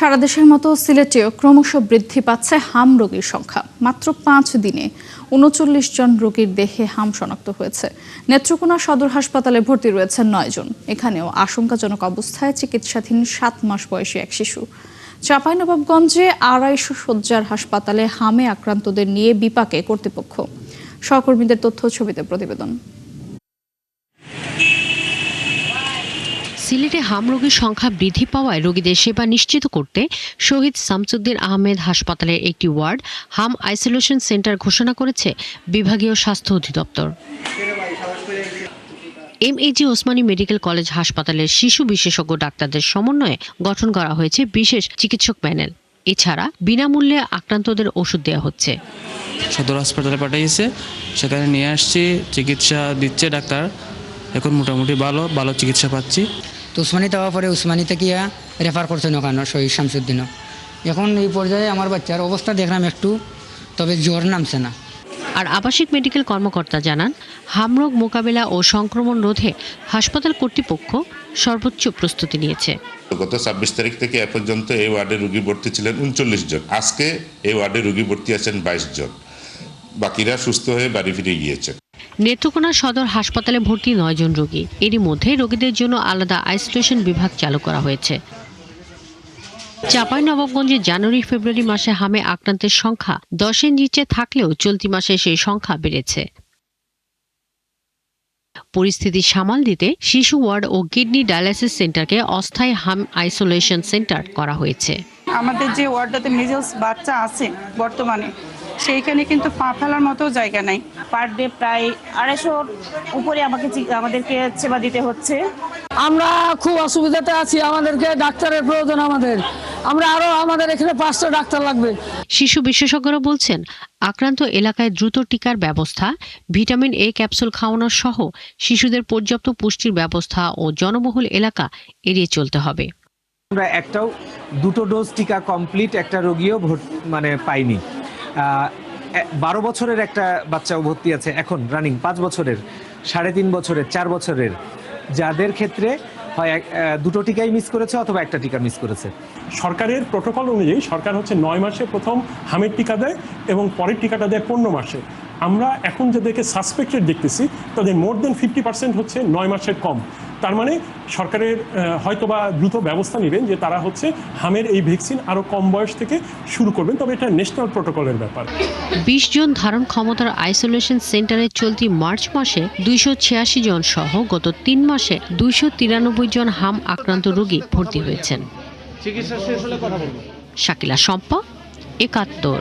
সারা দেশের মতো সিলেটেও ক্রমশ বৃদ্ধি পাচ্ছে হাম রোগীর সংখ্যা। মাত্র 5 দিনে 39 জন রোগীর দেহে হাম শনাক্ত হয়েছে। নেত্রকোনা সদর হাসপাতালে ভর্তি রয়েছেন 9 জন। এখানেও আশঙ্কাজনক অবস্থায় চিকিৎসাধীন 7 মাস বয়সী এক শিশু। চাঁপাইনবাবগঞ্জে 250 শয্যার হাসপাতালে হামে আক্রান্তদের নিয়ে বিপাকে কর্তৃপক্ষ। সহকর্মীদের তথ্য ছবিতে প্রতিবেদন। সিলেটে হাম রোগীর সংখ্যা বৃদ্ধি পাওয়ায় রোগীদের সেবা নিশ্চিত করতে শহীদ শামসুদ্দিন আহমেদ হাসপাতালের একটি ওয়ার্ড হাম আইসোলেশন সেন্টার ঘোষণা করেছে বিভাগীয় স্বাস্থ্য অধিদপ্তর। এমএজি ওসমানী মেডিকেল কলেজ হাসপাতালের শিশু বিশেষজ্ঞ ডাক্তারদের সমন্বয়ে গঠন করা হয়েছে বিশেষ চিকিৎসক প্যানেল। এছাড়া বিনামূল্যে আক্রান্তদের ওষুধ দেওয়া হচ্ছে। সদর হাসপাতালে পাঠিয়েছে, সেখানে নিয়ে আসছি, চিকিৎসা দিচ্ছে ডাক্তার। এখন মোটামুটি ভালো চিকিৎসা পাচ্ছি। তো উসমানিতে যাওয়ার পরে উসমানিতে গিয়া রেফার করছেন ওখানে শহীদ শামসুদ্দিনও। এখন এই পর্যায়ে আমার বাচ্চার অবস্থা দেখলাম একটু, তবে জ্বর নামছে না। আর আবাসিক মেডিকেল কর্মকর্তা জানান, হামরোগ মোকাবেলা ও সংক্রমণ রোধে হাসপাতাল কর্তৃপক্ষ সর্বোচ্চ প্রস্তুতি নিয়েছে। গত 26 তারিখ থেকে এ পর্যন্ত এই ওয়ার্ডে রোগী ভর্তি ছিলেন 39 জন। আজকে এই ওয়ার্ডে রোগী ভর্তি আছেন 22 জন। বাকিরা সুস্থ হয়ে বাড়ি ফিরে গিয়েছে। নেত্রকোনা সদর হাসপাতালে ভর্তি 9 জন রোগী। এরই মধ্যে রোগীদের জন্য আলাদা আইসোলেশন বিভাগ চালু করা হয়েছে। চাঁপাইনবাবগঞ্জে জানুয়ারি-ফেব্রুয়ারি মাসে হামে আক্রান্তের সংখ্যা 10-এর নিচে থাকলেও চলতি মাসে সেই সংখ্যা বেড়েছে। পরিস্থিতি সামাল দিতে শিশু ওয়ার্ড ও কিডনি ডায়ালাইসিস সেন্টারকে অস্থায়ী হাম আইসোলেশন সেন্টার করা হয়েছে। আমাদের যে ওয়ার্ডটাতে মিজলস বাচ্চা আছে বর্তমানে, সেইখানে কিন্তু পা ফেলার মতো জায়গা নাই। পার ডে প্রায় 250 উপরে আমাদেরকে সেবা দিতে হচ্ছে। আমরা খুব অসুবিধাতে আছি, আমাদেরকে ডাক্তারের প্রয়োজন। আমাদের এখানে 5টা ডাক্তার লাগবে। শিশু বিশেষজ্ঞরা বলছেন, আক্রান্ত এলাকায় দ্রুত টিকার ব্যবস্থা, ভিটামিন এ ক্যাপসুল খাওয়ানো সহ শিশুদের পর্যাপ্ত পুষ্টির ব্যবস্থা ও জনবহুল এলাকা এড়িয়ে চলতে হবে। আমরা দুটো ডোজ টিকা কমপ্লিট একটা রোগীও পাইনি। 12 বছরের একটা বাচ্চাও ভর্তি আছে এখন, রানিং 5 বছরের, 3.5 বছরের, 4 বছরের, যাদের ক্ষেত্রে হয় দুটো টিকাই মিস করেছে অথবা একটা টিকা মিস করেছে। সরকারের প্রোটোকল অনুযায়ী সরকার হচ্ছে 9 মাসে প্রথম হামের টিকা দেয় এবং পরের টিকাটা দেয় 15 মাসে। আমরা এখন যাদেরকে সাসপেক্টেড দেখতেছি তাদের মোর দেন 50% হচ্ছে 9 মাসের কম। তার মানে সরকারের হয়তোবা দ্রুত ব্যবস্থা নেবেন যে তারা হচ্ছে হামের এই ভ্যাকসিন আরও কম বয়স থেকে শুরু করবেন, তবে এটা ন্যাশনাল প্রোটোকলের ব্যাপার। 20 জন ধারণ ক্ষমতার আইসোলেশন সেন্টারে চলতি মার্চ মাসে 286 জন সহ গত 3 মাসে 293 জন হাম আক্রান্ত রোগী ভর্তি হয়েছেন। চিকিৎসা শেষ হলে কথা বলবো। শাকিলা শম্পা, 71।